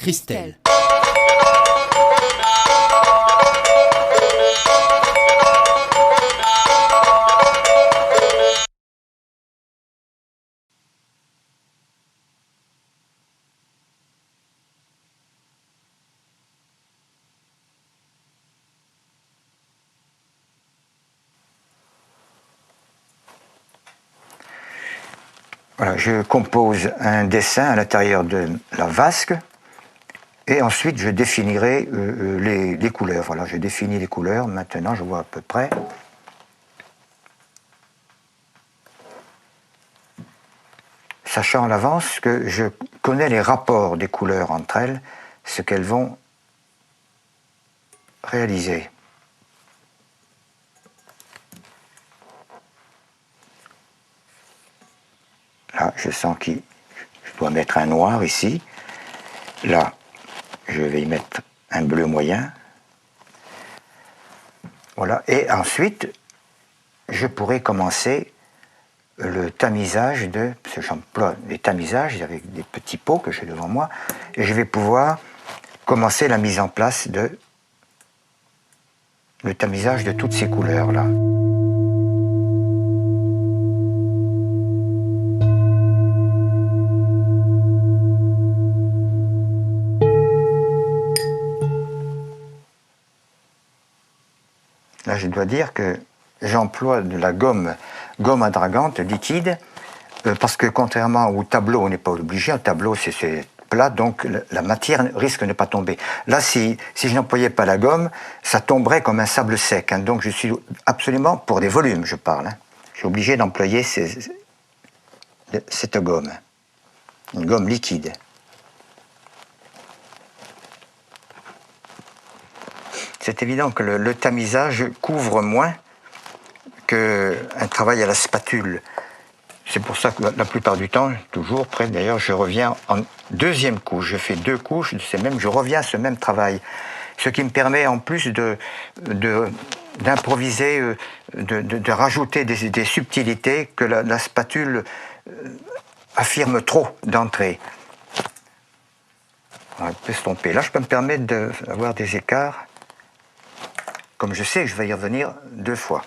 Christelle. Voilà, je compose un dessin à l'intérieur de la vasque et ensuite je définirai les couleurs. Voilà, je définis les couleurs. Maintenant, je vois à peu près. Sachant à l'avance que je connais les rapports des couleurs entre elles, ce qu'elles vont réaliser. Là, je sens que je dois mettre un noir ici. Là, je vais y mettre un bleu moyen. Voilà. Et ensuite, je pourrai commencer le tamisage parce que j'emploie des tamisages avec des petits pots que j'ai devant moi, et je vais pouvoir commencer la mise en place de le tamisage de toutes ces couleurs-là. Là, je dois dire que j'emploie de la gomme adragante liquide, parce que contrairement au tableau, on n'est pas obligé. Un tableau, c'est plat, donc la matière risque de ne pas tomber. Là, si je n'employais pas la gomme, ça tomberait comme un sable sec. Hein. Donc je suis absolument, pour des volumes, je parle, hein, je suis obligé d'employer cette gomme, une gomme liquide. C'est évident que le tamisage couvre moins qu'un travail à la spatule. C'est pour ça que la plupart du temps, toujours près d'ailleurs, je reviens en deuxième couche. Je fais 2 couches, je reviens à ce même travail. Ce qui me permet en plus d'improviser, de rajouter des subtilités que la spatule affirme trop d'entrée. On peut se tromper. Là, je peux me permettre d'avoir des écarts. Comme je sais que je vais y revenir 2 fois.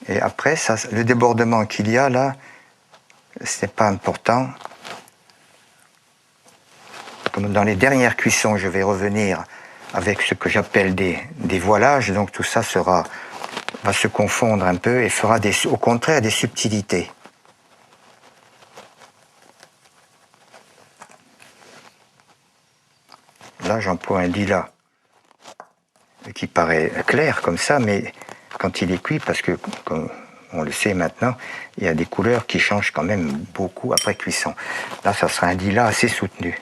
Et après, ça, le débordement qu'il y a là, ce n'est pas important. Comme dans les dernières cuissons, je vais revenir avec ce que j'appelle des voilages. Donc tout ça va se confondre un peu et fera au contraire des subtilités. Là, j'emploie un lilas qui paraît clair comme ça, mais quand il est cuit, parce que, comme on le sait maintenant, il y a des couleurs qui changent quand même beaucoup après cuisson. Là, ça sera un lilas assez soutenu.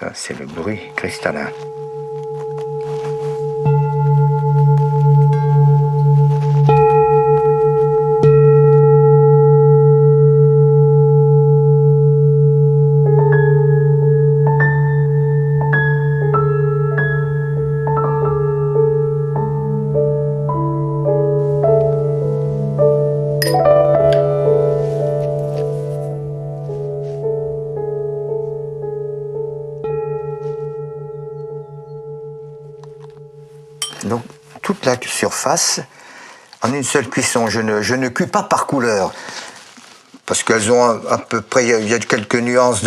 Ça, c'est le bruit cristallin. Donc, toute la surface, en une seule cuisson, je ne cuis pas par couleur, parce qu'elles ont à peu près, il y a quelques nuances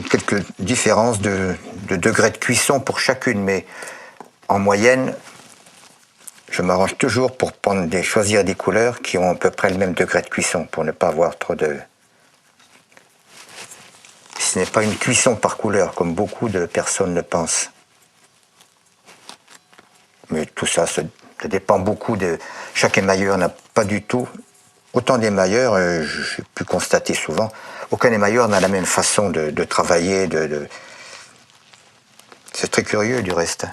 quelques différences de degrés de cuisson pour chacune, mais en moyenne, je m'arrange toujours pour choisir des couleurs qui ont à peu près le même degré de cuisson, pour ne pas avoir trop de... Ce n'est pas une cuisson par couleur, comme beaucoup de personnes le pensent. Mais tout ça, ça dépend beaucoup de... Chaque émailleur n'a pas du tout... Autant d'émailleurs, j'ai pu constater souvent, aucun émailleur n'a la même façon de travailler. C'est très curieux du reste.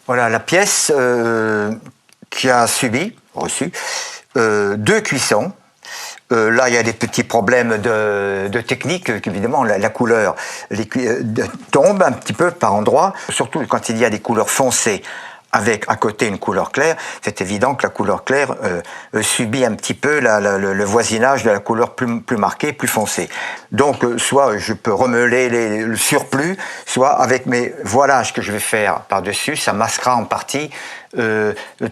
Voilà la pièce qui a reçu 2 cuissons. Là, il y a des petits problèmes de technique. Évidemment, la couleur tombe un petit peu par endroits, surtout quand il y a des couleurs foncées avec à côté une couleur claire. C'est évident que la couleur claire subit un petit peu le voisinage de la couleur plus marquée, plus foncée. Donc, soit je peux remeler le surplus, soit avec mes voilages que je vais faire par-dessus, ça masquera en partie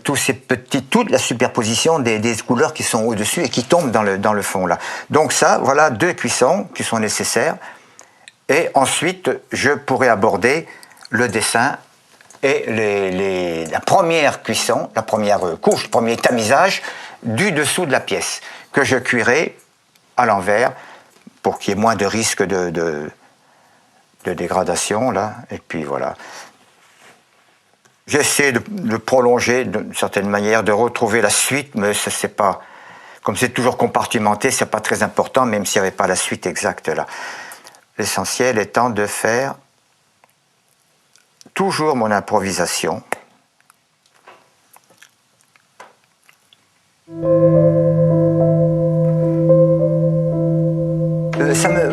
toute la superposition des couleurs qui sont au-dessus et qui tombent dans le fond là. Donc ça, voilà 2 cuissons qui sont nécessaires. Et ensuite, je pourrai aborder le dessin et la première cuisson, la première couche, le premier tamisage du dessous de la pièce, que je cuirai à l'envers pour qu'il y ait moins de risque de dégradation là. Et puis voilà. J'essaie de prolonger d'une certaine manière, de retrouver la suite, mais ça c'est pas, comme c'est toujours compartimenté, c'est pas très important, même s'il n'y avait pas la suite exacte là. L'essentiel étant de faire toujours mon improvisation.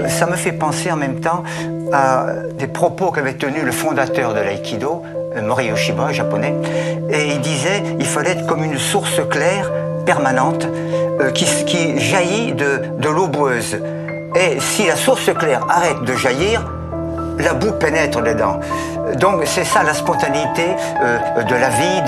Ça me fait penser en même temps à des propos qu'avait tenus le fondateur de l'aïkido, Mori Yoshiba, japonais, et il disait il fallait être comme une source claire, permanente, qui jaillit de l'eau boueuse. Et si la source claire arrête de jaillir, la boue pénètre dedans. Donc c'est ça la spontanéité de la vie,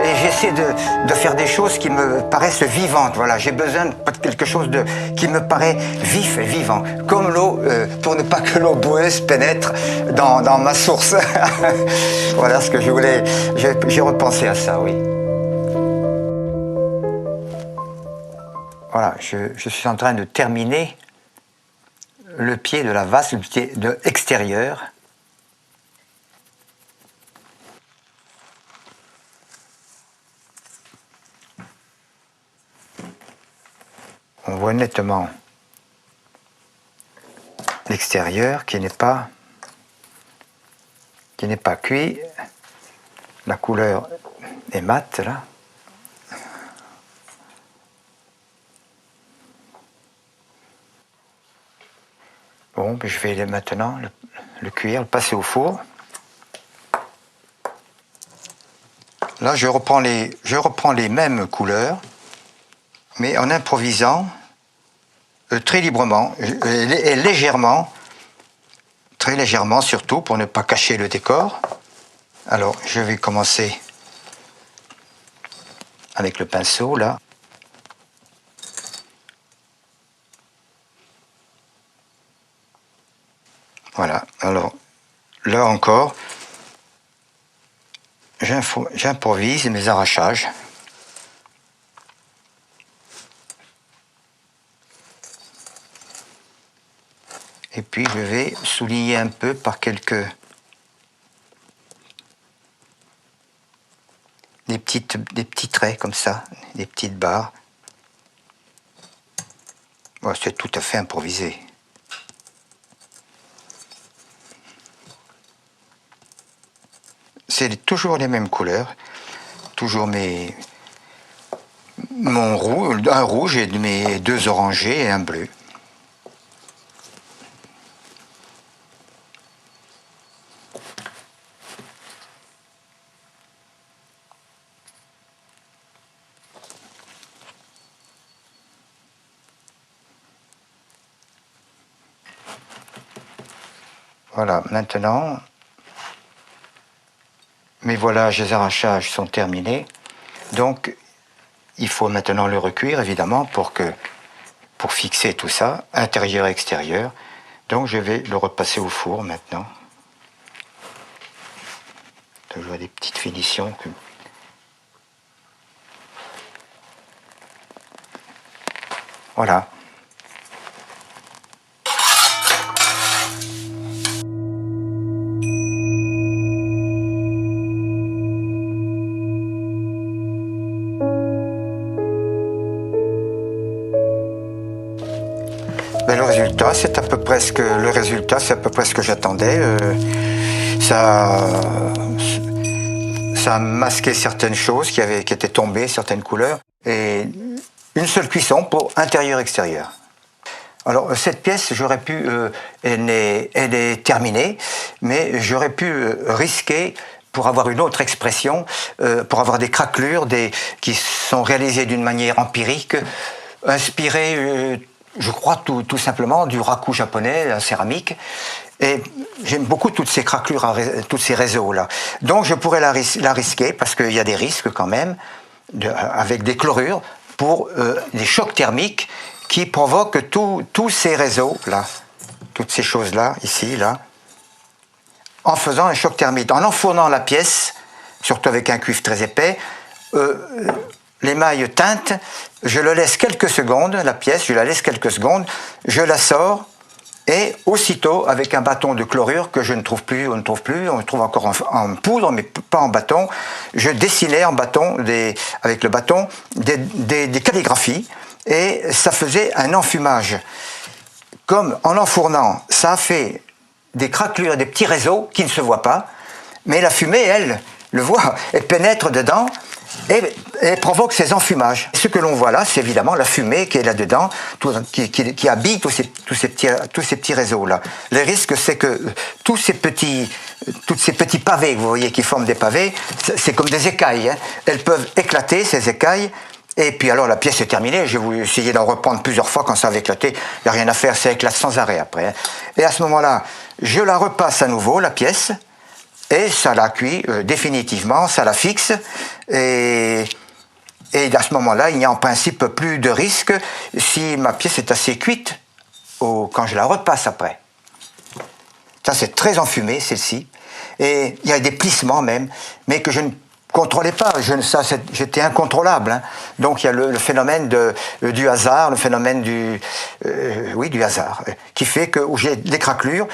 et j'essaie de faire des choses qui me paraissent vivantes. Voilà, j'ai besoin de quelque chose qui me paraît vif et vivant, comme l'eau, pour ne pas que l'eau boueuse pénètre dans ma source. Voilà ce que je voulais, j'ai repensé à ça, oui. Voilà, je suis en train de terminer le pied de la vase, le pied extérieur. On voit nettement l'extérieur qui n'est pas cuit. La couleur est mate là. Bon, je vais maintenant le cuire, le passer au four. Là, je reprends les mêmes couleurs, mais en improvisant très librement et légèrement, très légèrement surtout, pour ne pas cacher le décor. Alors, je vais commencer avec le pinceau, là. Voilà, alors là encore, j'improvise mes arrachages. Et puis je vais souligner un peu par des petits traits comme ça, des petites barres. Bon, c'est tout à fait improvisé. C'est toujours les mêmes couleurs, toujours un rouge et mes 2 orangés et un bleu. Voilà, maintenant, mes voilages et arrachages sont terminés. Donc, il faut maintenant le recuire, évidemment, pour fixer tout ça, intérieur et extérieur. Donc, je vais le repasser au four maintenant. Je vois des petites finitions. Voilà. Ben, le résultat, c'est à peu près ce que j'attendais. Ça a masqué certaines choses qui étaient tombées, certaines couleurs. Et une seule cuisson pour intérieur-extérieur. Alors cette pièce, j'aurais pu, elle est terminée, mais j'aurais pu risquer, pour avoir une autre expression, pour avoir des craquelures qui sont réalisées d'une manière empirique, inspirées, je crois tout simplement, du raku japonais, la céramique. Et j'aime beaucoup toutes ces craquelures, tous ces réseaux-là. Donc je pourrais la risquer, parce qu'il y a des risques quand même, avec des chlorures, pour des chocs thermiques qui provoquent tous ces réseaux-là, toutes ces choses-là, ici, là, en faisant un choc thermique. En enfournant la pièce, surtout avec un cuivre très épais, l'émail teinte, je le laisse quelques secondes, la pièce, je la laisse quelques secondes, je la sors, et aussitôt, avec un bâton de chlorure que je ne trouve plus, on le trouve encore en poudre, mais pas en bâton, je dessinais en bâton, avec le bâton, des calligraphies, et ça faisait un enfumage. Comme en enfournant, ça a fait des craquelures, des petits réseaux qui ne se voient pas, mais la fumée, elle, le voit, elle pénètre dedans, et provoque ces enfumages. Ce que l'on voit là, c'est évidemment la fumée qui est là-dedans, qui habille tous ces petits réseaux-là. Le risque, c'est que tous ces petits pavés, vous voyez, qui forment des pavés, c'est comme des écailles. Hein. Elles peuvent éclater, ces écailles, et puis alors la pièce est terminée. Je vais essayer d'en reprendre plusieurs fois quand ça va éclater. Il n'y a rien à faire, ça éclate sans arrêt après. Hein. Et à ce moment-là, je la repasse à nouveau, la pièce, et ça la cuit définitivement, ça la fixe, et à ce moment-là, il n'y a en principe plus de risque si ma pièce est assez cuite quand je la repasse après. Ça, c'est très enfumé, celle-ci, et il y a des plissements même, mais que je ne contrôlais pas, j'étais incontrôlable. Hein. Donc il y a le phénomène du hasard, le phénomène du hasard, qui fait que j'ai des craquelures,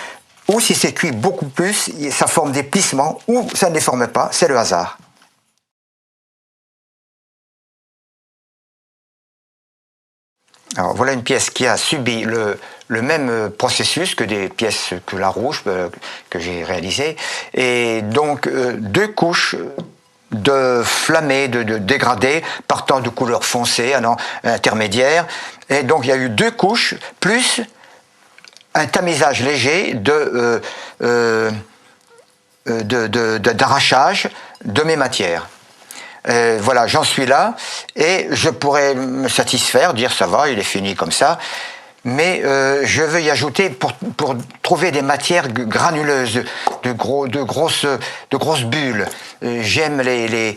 ou si c'est cuit beaucoup plus, ça forme des plissements, ou ça ne les forme pas, c'est le hasard. Alors voilà une pièce qui a subi le même processus que des pièces que la rouge que j'ai réalisée, et donc deux couches de flammés, de dégradés, partant de couleurs foncées, intermédiaires, et donc il y a eu deux couches, plus un tamisage léger d'arrachage de mes matières. Voilà, j'en suis là, et je pourrais me satisfaire, dire ça va, il est fini comme ça, mais je veux y ajouter, pour trouver des matières granuleuses, de grosses bulles. J'aime les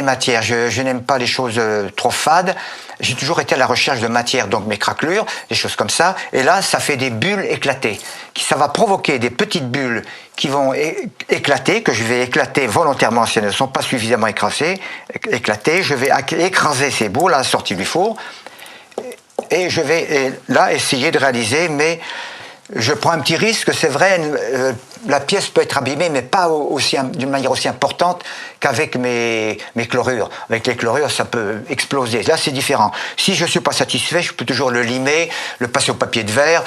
matières, je n'aime pas les choses trop fades. J'ai toujours été à la recherche de matières, donc mes craquelures, des choses comme ça, et là ça fait des bulles éclatées. Ça va provoquer des petites bulles qui vont éclater, que je vais éclater volontairement si elles ne sont pas suffisamment éclatées. Je vais écraser ces boules à la sortie du four, et je vais là essayer de réaliser, mais je prends un petit risque, c'est vrai, la pièce peut être abîmée, mais pas d'une manière aussi importante qu'avec mes chlorures. Avec les chlorures, ça peut exploser. Là, c'est différent. Si je ne suis pas satisfait, je peux toujours le limer, le passer au papier de verre,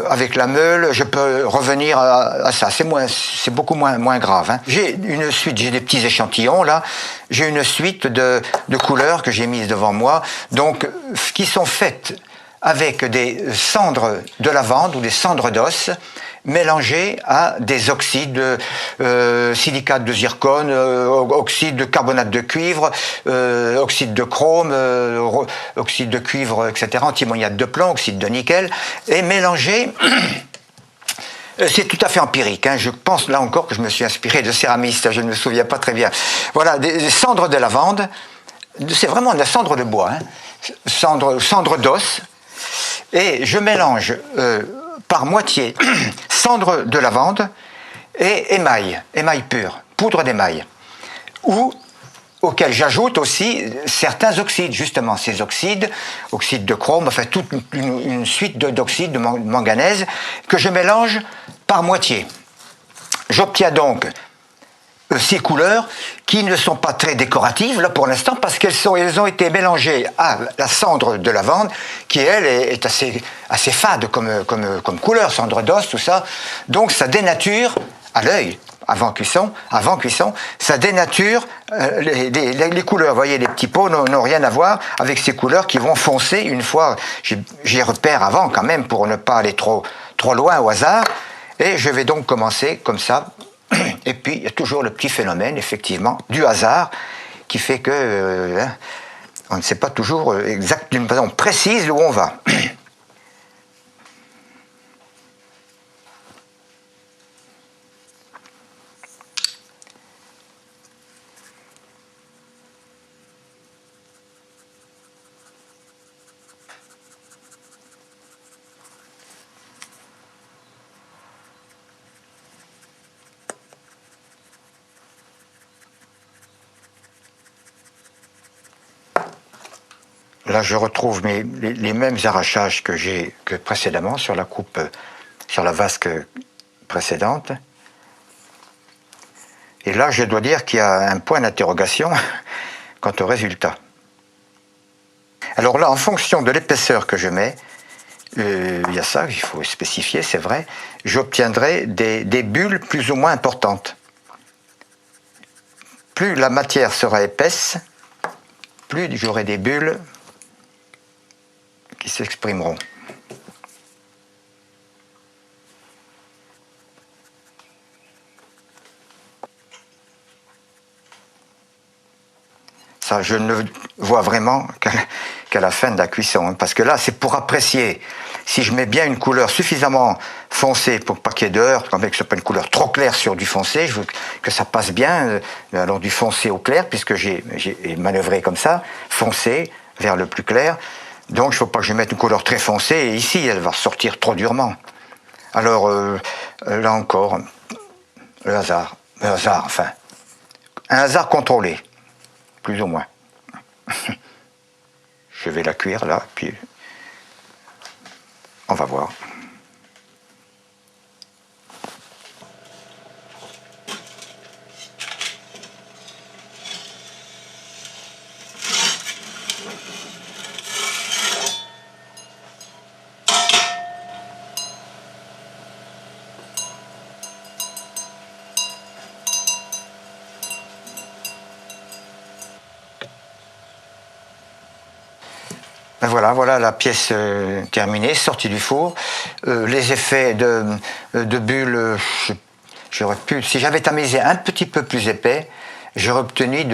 avec la meule, je peux revenir à ça. C'est beaucoup moins grave. Hein. J'ai des petits échantillons, là. J'ai une suite de couleurs que j'ai mises devant moi, donc, qui sont faites avec des cendres de lavande ou des cendres d'os mélangées à des oxydes, silicate de zircone, oxyde de carbonate de cuivre, oxyde de chrome, oxyde de cuivre, etc., antimoniate de plomb, oxyde de nickel, et mélangées. C'est tout à fait empirique, hein. Je pense là encore que je me suis inspiré de céramistes, je ne me souviens pas très bien. Voilà, des cendres de lavande, c'est vraiment de la cendre de bois, hein. Cendre d'os, et je mélange par moitié cendre de lavande et émail pur, poudre d'émail, auquel j'ajoute aussi certains oxydes, justement, ces oxydes de chrome, enfin toute une suite d'oxydes de manganèse que je mélange par moitié. J'obtiens donc ces couleurs qui ne sont pas très décoratives là pour l'instant parce qu'elles ont été mélangées à la cendre de lavande qui elle est assez fade comme couleur, cendre d'os, tout ça, donc ça dénature à l'œil avant cuisson, ça dénature les couleurs. Vous voyez, les petits pots n'ont rien à voir avec ces couleurs qui vont foncer une fois. J'y repère avant quand même pour ne pas aller trop loin au hasard. Et je vais donc commencer comme ça. Et puis il y a toujours le petit phénomène, effectivement, du hasard qui fait que on ne sait pas toujours d'une façon précise où on va. Là, je retrouve les mêmes arrachages que précédemment sur la coupe, sur la vasque précédente. Et là, je dois dire qu'il y a un point d'interrogation quant au résultat. Alors là, en fonction de l'épaisseur que je mets, il y a ça, il faut spécifier, c'est vrai, j'obtiendrai des bulles plus ou moins importantes. Plus la matière sera épaisse, plus j'aurai des bulles qui s'exprimeront. Ça, je ne le vois vraiment qu'à la fin de la cuisson, hein, parce que là, c'est pour apprécier. Si je mets bien une couleur suffisamment foncée pour pas qu'il y ait d'heures, que ce soit pas une couleur trop claire sur du foncé, je veux que ça passe bien, alors du foncé au clair, puisque j'ai manœuvré comme ça, foncé vers le plus clair. Donc il ne faut pas que je mette une couleur très foncée, et ici elle va sortir trop durement. Alors là encore, le hasard, enfin, un hasard contrôlé, plus ou moins. Je vais la cuire là, puis on va voir. Ben voilà la pièce terminée, sortie du four. Les effets de bulles, j'aurais pu, si j'avais tamisé un petit peu plus épais, j'aurais obtenu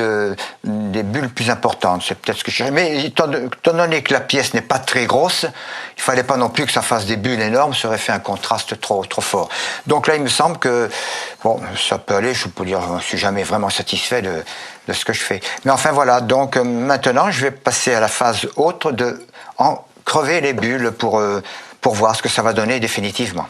des bulles plus importantes. C'est peut-être ce que je cherchais. Mais étant donné que la pièce n'est pas très grosse, il fallait pas non plus que ça fasse des bulles énormes, ça aurait fait un contraste trop fort. Donc là, il me semble que bon, ça peut aller. Je peux dire, je suis jamais vraiment satisfait de ce que je fais. Mais enfin voilà. Donc maintenant, je vais passer à la phase haute de en crever les bulles pour voir ce que ça va donner définitivement.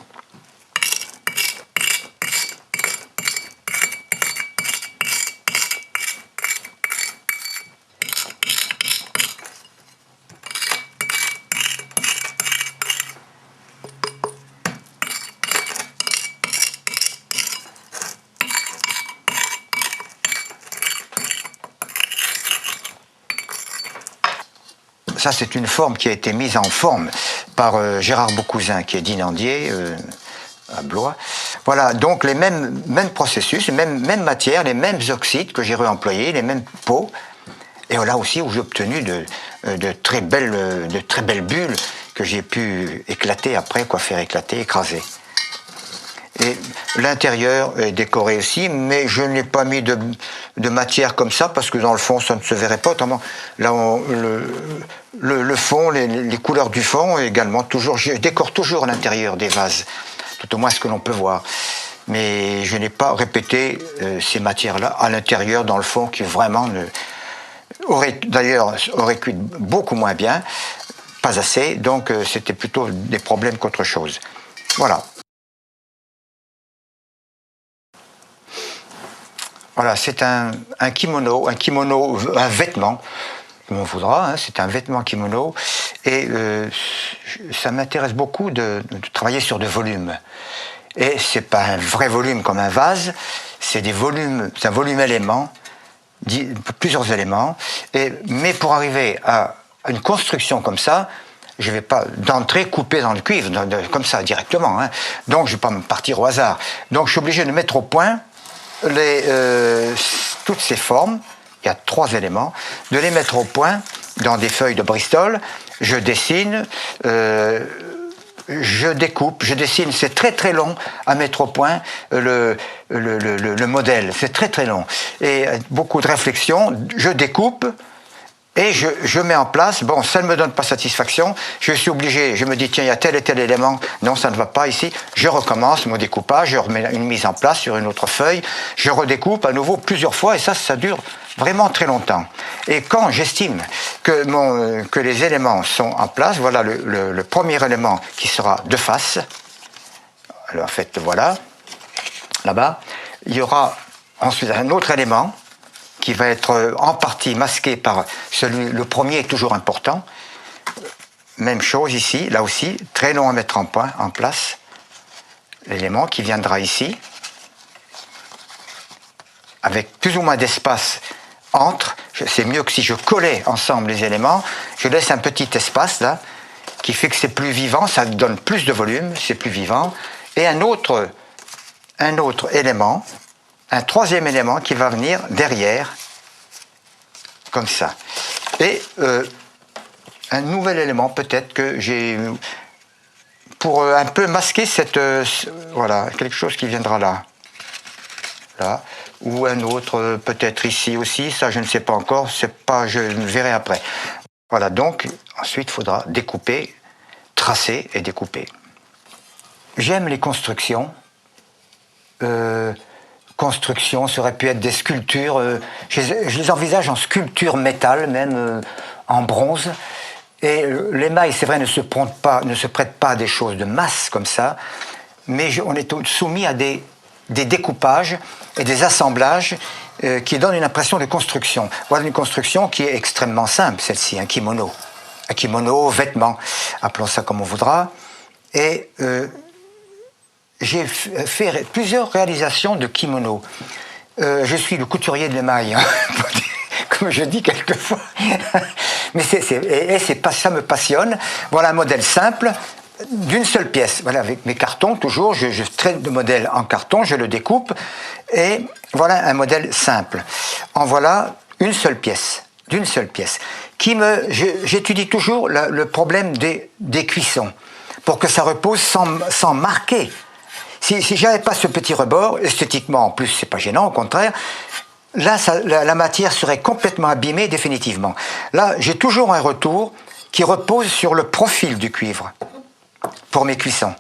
Ça, c'est une forme qui a été mise en forme par Gérard Beaucousin, qui est dinandier à Blois. Voilà, donc les mêmes processus, les mêmes matières, les mêmes oxydes que j'ai réemployés, les mêmes pots. Et là aussi où j'ai obtenu de très belles bulles que j'ai pu éclater après, faire éclater, écraser. Et l'intérieur est décoré aussi, mais je n'ai pas mis de matière comme ça, parce que dans le fond, ça ne se verrait pas. Autrement, là, le fond, les couleurs du fond, également, toujours, je décore toujours l'intérieur des vases, tout au moins ce que l'on peut voir. Mais je n'ai pas répété ces matières-là à l'intérieur, dans le fond, qui vraiment aurait cuit beaucoup moins bien, pas assez, donc c'était plutôt des problèmes qu'autre chose. Voilà. Voilà, c'est un kimono, un vêtement, comme on voudra, hein, c'est un vêtement kimono, et ça m'intéresse beaucoup de travailler sur des volumes. Et c'est pas un vrai volume comme un vase, c'est un volume élément, plusieurs éléments, mais pour arriver à une construction comme ça, je ne vais pas d'entrée couper dans le cuivre, comme ça directement, hein. Donc je ne vais pas me partir au hasard. Donc je suis obligé de mettre au point toutes ces formes, il y a 3 éléments, de les mettre au point dans des feuilles de Bristol. Je dessine, je découpe, je dessine, c'est très très long à mettre au point le modèle, c'est très très long. Et beaucoup de réflexion, je découpe et je mets en place, bon, ça ne me donne pas satisfaction, je suis obligé, je me dis, tiens, il y a tel et tel élément, non, ça ne va pas ici, je recommence mon découpage, je remets une mise en place sur une autre feuille, je redécoupe à nouveau plusieurs fois, et ça dure vraiment très longtemps. Et quand j'estime que les éléments sont en place, voilà le premier élément qui sera de face, alors en fait, voilà, là-bas, il y aura ensuite un autre élément, qui va être en partie masqué par le premier est toujours important. Même chose ici, là aussi, très long à mettre en place. L'élément qui viendra ici, avec plus ou moins d'espace entre. C'est mieux que si je collais ensemble les éléments. Je laisse un petit espace là, qui fait que c'est plus vivant, ça donne plus de volume, c'est plus vivant. Et un autre élément, un troisième élément qui va venir derrière, comme ça. Et un nouvel élément, peut-être que j'ai, pour un peu masquer voilà, quelque chose qui viendra là. Là. Ou un autre, peut-être ici aussi, ça je ne sais pas encore, je verrai après. Voilà, donc, ensuite il faudra découper, tracer et découper. J'aime les constructions. Constructions, ça aurait pu être des sculptures, je les envisage en sculpture métal, même en bronze. Et l'émail, c'est vrai, ne se prête pas à des choses de masse comme ça, mais on est soumis à des découpages et des assemblages qui donnent une impression de construction. Voilà une construction qui est extrêmement simple, celle-ci, un kimono. Un kimono, vêtement, appelons ça comme on voudra. Et j'ai fait plusieurs réalisations de kimono. Je suis le couturier de l'émail, hein, comme je dis quelquefois. Mais ça me passionne. Voilà un modèle simple, d'une seule pièce. Voilà, avec mes cartons, toujours, je traite le modèle en carton, je le découpe, et voilà un modèle simple. En voilà une seule pièce, d'une seule pièce. J'étudie toujours le problème des cuissons, pour que ça repose sans marquer. Si j'avais pas ce petit rebord, esthétiquement en plus c'est pas gênant, au contraire, là la matière serait complètement abîmée définitivement. Là j'ai toujours un retour qui repose sur le profil du cuivre pour mes cuissons.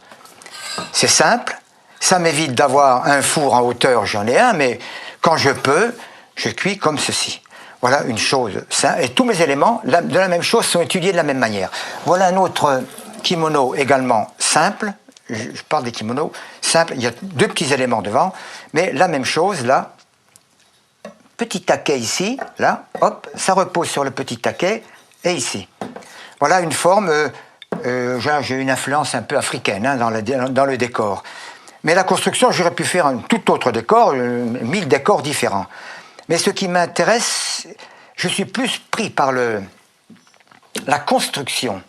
C'est simple, ça m'évite d'avoir un four en hauteur, j'en ai un, mais quand je peux, je cuis comme ceci. Voilà une chose, et tous mes éléments de la même chose sont étudiés de la même manière. Voilà un autre kimono également simple. Je parle des kimonos simples, il y a 2 petits éléments devant, mais la même chose, là, petit taquet ici, là, hop, ça repose sur le petit taquet, et ici. Voilà une forme, j'ai une influence un peu africaine hein, dans le décor. Mais la construction, j'aurais pu faire un tout autre décor, 1000 décors différents. Mais ce qui m'intéresse, je suis plus pris par la construction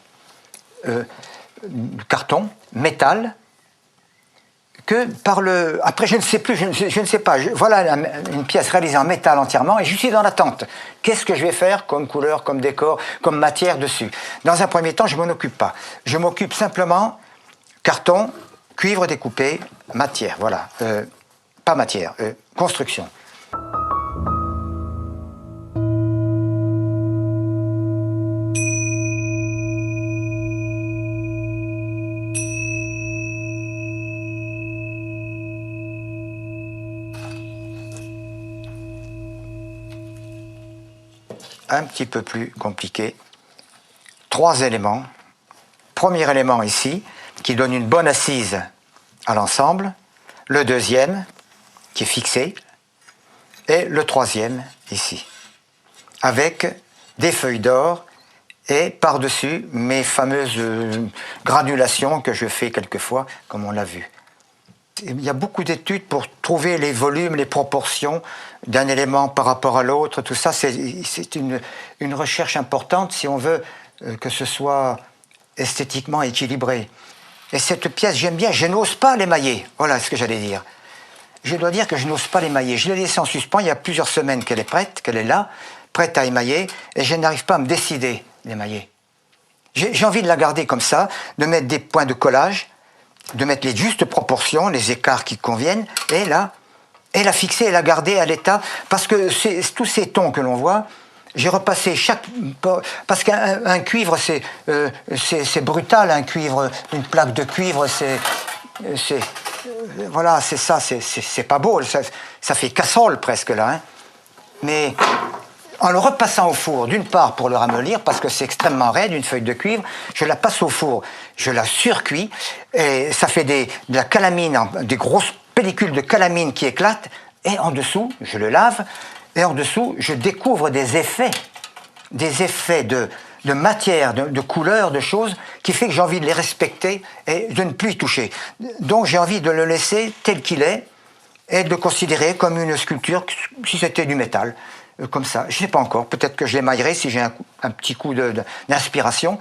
du carton, métal, que par Après, je ne sais plus, je ne sais pas. Voilà une pièce réalisée en métal entièrement, et je suis dans l'attente. Qu'est-ce que je vais faire comme couleur, comme décor, comme matière dessus? Dans un premier temps, je ne m'en occupe pas. Je m'occupe simplement carton, cuivre découpé, matière, voilà. Pas matière, construction. Un petit peu plus compliqué. 3 éléments. Premier élément ici, qui donne une bonne assise à l'ensemble. Le deuxième, qui est fixé. Et le troisième, ici. Avec des feuilles d'or et par-dessus mes fameuses granulations que je fais quelquefois, comme on l'a vu. Il y a beaucoup d'études pour trouver les volumes, les proportions d'un élément par rapport à l'autre. Tout ça, c'est une recherche importante si on veut que ce soit esthétiquement équilibré. Et cette pièce, j'aime bien, je n'ose pas l'émailler. Voilà ce que j'allais dire. je dois dire que je n'ose pas l'émailler. Je l'ai laissée en suspens, il y a plusieurs semaines qu'elle est prête, qu'elle est là, prête à émailler, et je n'arrive pas à me décider d'émailler. J'ai envie de la garder comme ça, de mettre des points de collage, de mettre les justes proportions, les écarts qui conviennent, et là, et la fixer et la garder à l'état, parce que tous ces tons que l'on voit, j'ai repassé chaque... Parce qu'un cuivre, c'est brutal, un cuivre, une plaque de cuivre, voilà, c'est ça, c'est pas beau, ça fait casserole presque là. Hein. Mais en le repassant au four, d'une part pour le ramollir, parce que c'est extrêmement raide, une feuille de cuivre, je la passe au four, je la surcuis, et ça fait de la calamine, des grosses pellicules de calamine qui éclatent, et en dessous, je le lave, et en dessous, je découvre des effets de matière, de couleur, de choses, qui fait que j'ai envie de les respecter et de ne plus y toucher. Donc j'ai envie de le laisser tel qu'il est, et de le considérer comme une sculpture, si c'était du métal. Comme ça, je ne sais pas encore, peut-être que je l'émaillerai si j'ai un petit coup d'inspiration,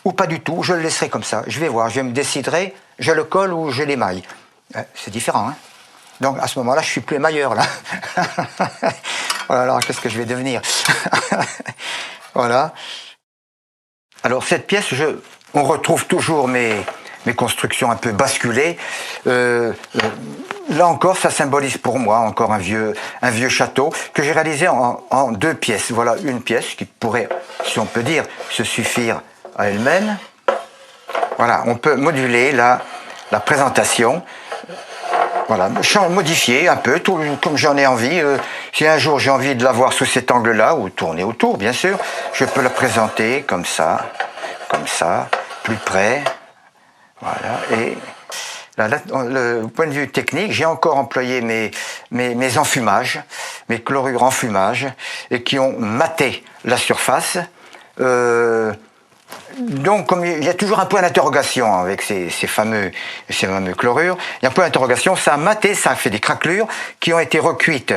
ou pas du tout, je le laisserai comme ça, je vais voir, je me déciderai, je le colle ou je l'émaille. C'est différent, hein. Donc à ce moment-là, je ne suis plus émailleur, là. Voilà, alors qu'est-ce que je vais devenir? Voilà. Alors cette pièce, on retrouve toujours mes constructions un peu basculées. Là encore, ça symbolise pour moi encore un vieux château que j'ai réalisé en 2 pièces. Voilà une pièce qui pourrait, si on peut dire, se suffire à elle-même. Voilà, on peut moduler la présentation. Voilà, modifier un peu, tout comme j'en ai envie. Si un jour j'ai envie de la voir sous cet angle-là, ou tourner autour, bien sûr, je peux la présenter comme ça, plus près. Voilà, et là, le point de vue technique, j'ai encore employé mes enfumages, mes chlorures enfumage, et qui ont maté la surface. Donc, comme il y a toujours un point d'interrogation avec ces fameux chlorures, il y a un point d'interrogation, ça a maté, ça a fait des craquelures qui ont été recuites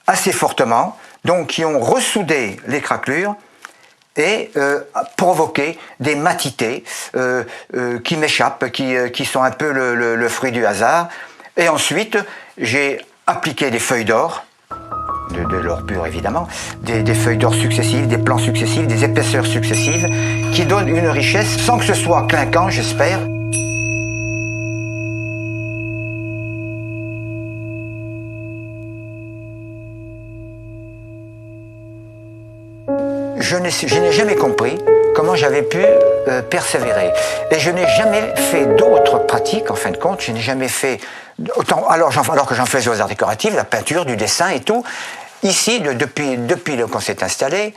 assez fortement, donc qui ont ressoudé les craquelures et provoqué des matités qui m'échappent, qui sont un peu le fruit du hasard. Et ensuite, j'ai appliqué des feuilles d'or, de l'or pur évidemment, des feuilles d'or successives, des plans successifs, des épaisseurs successives, qui donnent une richesse sans que ce soit clinquant, j'espère. Je n'ai jamais compris comment j'avais pu persévérer. Et je n'ai jamais fait d'autres pratiques, en fin de compte, je n'ai jamais fait, alors que j'en faisais aux arts décoratifs, la peinture, du dessin et tout. Ici, depuis qu'on s'est installé,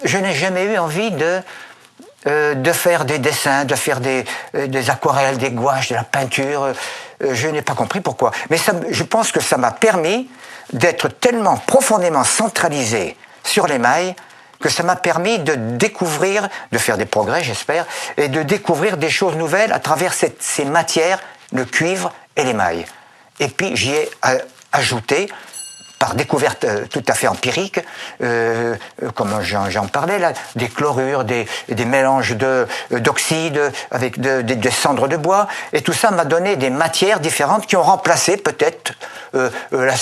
je n'ai jamais eu envie de faire des dessins, de faire des aquarelles, des gouaches, de la peinture. Je n'ai pas compris pourquoi. Mais je pense que ça m'a permis d'être tellement profondément centralisé sur l'émail que ça m'a permis de découvrir, de faire des progrès, j'espère, et de découvrir des choses nouvelles à travers ces matières, le cuivre et l'émail. Et puis j'y ai ajouté, par découverte tout à fait empirique, comme j'en parlais là, des chlorures, des mélanges d'oxydes avec des cendres de bois, et tout ça m'a donné des matières différentes qui ont remplacé peut-être la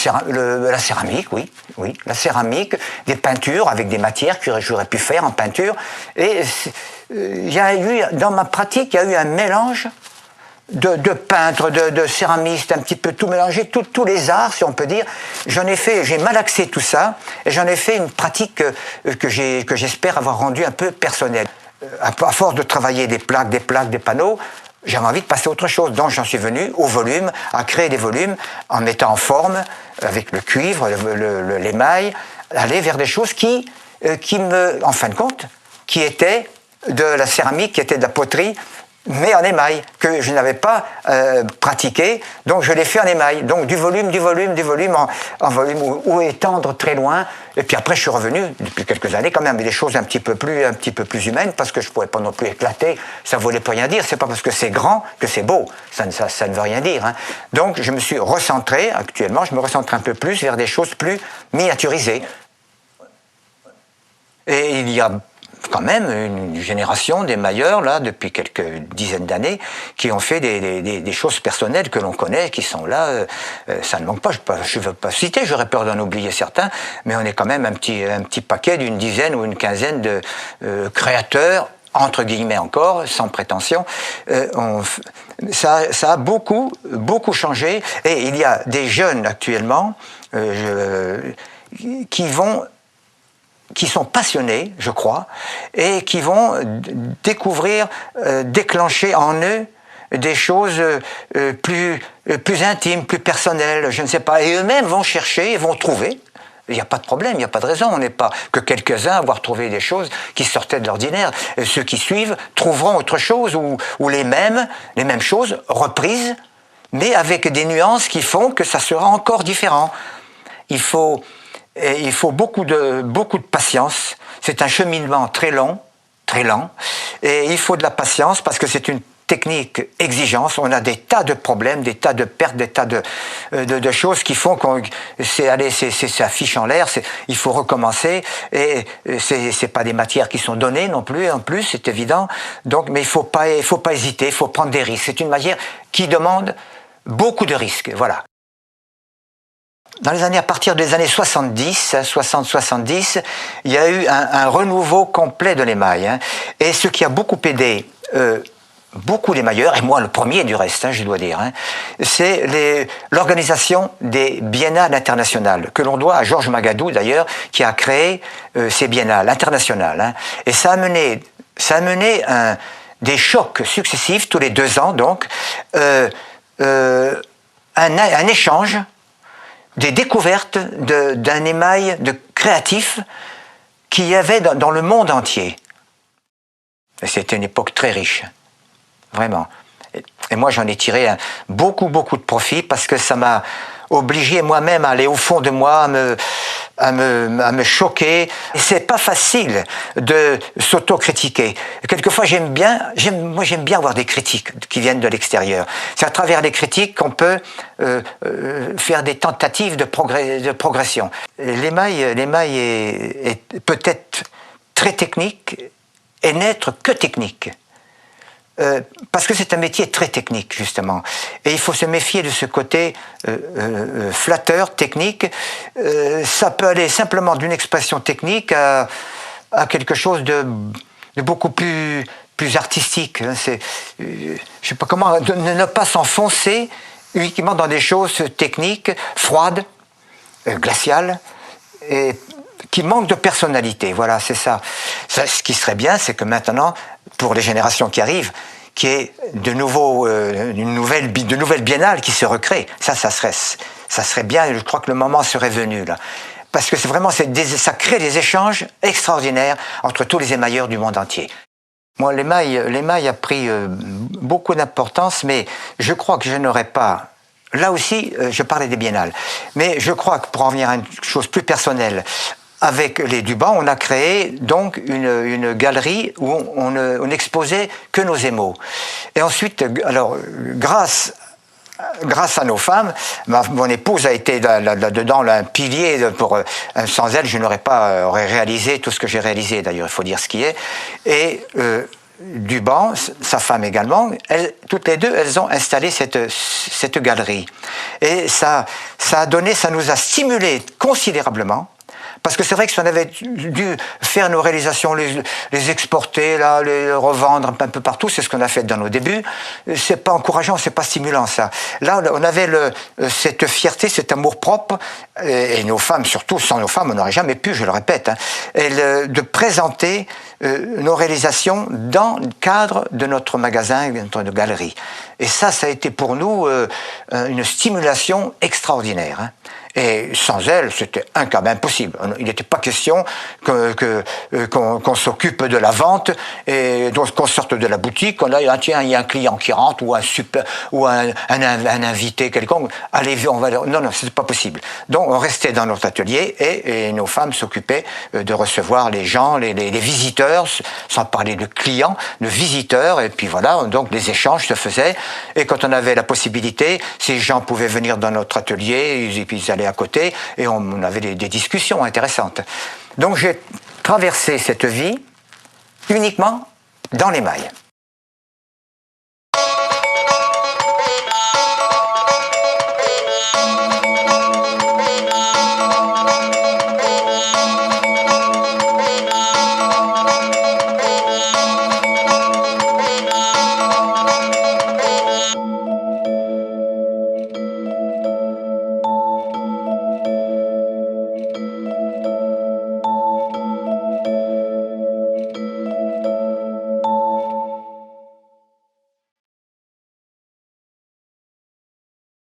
céramique, oui, la céramique, des peintures avec des matières que j'aurais pu faire en peinture. Et il y a eu, dans ma pratique, il y a eu un mélange de peintres, de céramistes, un petit peu tout mélangé, tous les arts, si on peut dire. J'ai malaxé tout ça, et j'en ai fait une pratique que j'espère avoir rendue un peu personnelle. À force de travailler des plaques, des panneaux, j'avais envie de passer à autre chose. Donc j'en suis venu au volume, à créer des volumes, en mettant en forme, avec le cuivre, l'émail, aller vers des choses qui en fin de compte, qui étaient de la céramique, qui étaient de la poterie, mais en émail, que je n'avais pas pratiqué, donc je l'ai fait en émail. Donc du volume en volume, ou étendre très loin. Et puis après, je suis revenu, depuis quelques années, quand même, avec des choses un petit peu plus humaines, parce que je ne pouvais pas non plus éclater, ça ne voulait pas rien dire. C'est pas parce que c'est grand que c'est beau, ça ne veut rien dire. Hein. Donc je me suis recentré, actuellement, je me recentre un peu plus vers des choses plus miniaturisées. Et il y a quand même une génération d'émailleurs, là, depuis quelques dizaines d'années, qui ont fait des choses personnelles que l'on connaît, qui sont là. Ça ne manque pas, je ne veux pas citer, j'aurais peur d'en oublier certains, mais on est quand même un petit paquet d'une dizaine ou une quinzaine de créateurs, entre guillemets encore, sans prétention. Ça a beaucoup changé, et il y a des jeunes actuellement qui sont passionnés, je crois, et qui vont découvrir, déclencher en eux des choses plus intimes, plus personnelles, je ne sais pas, et eux-mêmes vont chercher et vont trouver. Il n'y a pas de problème, il n'y a pas de raison, on n'est pas que quelques-uns à avoir trouvé des choses qui sortaient de l'ordinaire. Ceux qui suivent trouveront autre chose, ou les mêmes choses reprises, mais avec des nuances qui font que ça sera encore différent. Il faut beaucoup de patience. C'est un cheminement très long, très lent, et il faut de la patience parce que c'est une technique exigence. On a des tas de problèmes, des tas de pertes, des tas de choses qui font que ça fiche en l'air. Il faut recommencer, et c'est pas des matières qui sont données non plus. En plus, c'est évident. Donc, mais il faut pas hésiter. Il faut prendre des risques. C'est une matière qui demande beaucoup de risques. Voilà. À partir des années 60-70, il y a eu un renouveau complet de l'émail. Et ce qui a beaucoup aidé beaucoup d'émailleurs, et moi le premier du reste, je dois dire, c'est l'organisation des biennales internationales, que l'on doit à Georges Magadou d'ailleurs, qui a créé ces biennales internationales. Et ça a mené des chocs successifs, tous les 2 ans donc, un échange, des découvertes d'un émail de créatifs qu'il y avait dans le monde entier. C'était une époque très riche, vraiment. Et moi, j'en ai tiré beaucoup de profit parce que ça m'a obligé moi-même à aller au fond de moi, à me choquer. Et c'est pas facile de s'autocritiquer. Quelquefois, j'aime bien avoir des critiques qui viennent de l'extérieur. C'est à travers les critiques qu'on peut faire des tentatives de progression. L'émail est peut-être très technique et n'être que technique. Parce que c'est un métier très technique, justement. Et il faut se méfier de ce côté flatteur, technique. Ça peut aller simplement d'une expression technique à quelque chose de beaucoup plus artistique. Je sais pas comment, ne pas s'enfoncer uniquement dans des choses techniques, froides, glaciales, et qui manquent de personnalité. Voilà, c'est ça. Ce qui serait bien, c'est que maintenant, pour les générations qui arrivent, qu'il y ait de nouvelles biennales qui se recréent. Ça serait bien, je crois que le moment serait venu, là. Parce que ça crée des échanges extraordinaires entre tous les émailleurs du monde entier. Moi, l'émail a pris beaucoup d'importance, mais je crois que je n'aurais pas... Là aussi, je parlais des biennales. Mais je crois que pour en venir à une chose plus personnelle, avec les Duban, on a créé donc une galerie où on n'exposait que nos émaux. Et ensuite, alors, grâce à nos femmes, mon épouse a été là-dedans un pilier. Sans elle, je n'aurais pas réalisé tout ce que j'ai réalisé, d'ailleurs, il faut dire ce qui est. Et Duban, sa femme également, toutes les deux, elles ont installé cette galerie. Et ça nous a stimulé considérablement. Parce que c'est vrai que si on avait dû faire nos réalisations, les exporter, là, les revendre un peu partout, c'est ce qu'on a fait dans nos débuts, c'est pas encourageant, c'est pas stimulant, ça. Là, on avait cette fierté, cet amour-propre, et nos femmes, surtout, sans nos femmes, on n'aurait jamais pu, je le répète, de présenter nos réalisations dans le cadre de notre magasin, de notre galerie. Et ça a été pour nous une stimulation extraordinaire. Et sans elle, c'était impossible. Il n'était pas question qu'on s'occupe de la vente et qu'on sorte de la boutique, qu'on a tiens, il y a un client qui rentre ou un invité quelconque. Allez, non, c'était pas possible. Donc on restait dans notre atelier et nos femmes s'occupaient de recevoir les gens, les visiteurs, sans parler de clients, de visiteurs. Et puis voilà, donc les échanges se faisaient. Et quand on avait la possibilité, ces gens pouvaient venir dans notre atelier et puis ils allaient à côté et on avait des discussions intéressantes. Donc j'ai traversé cette vie uniquement dans l'émail.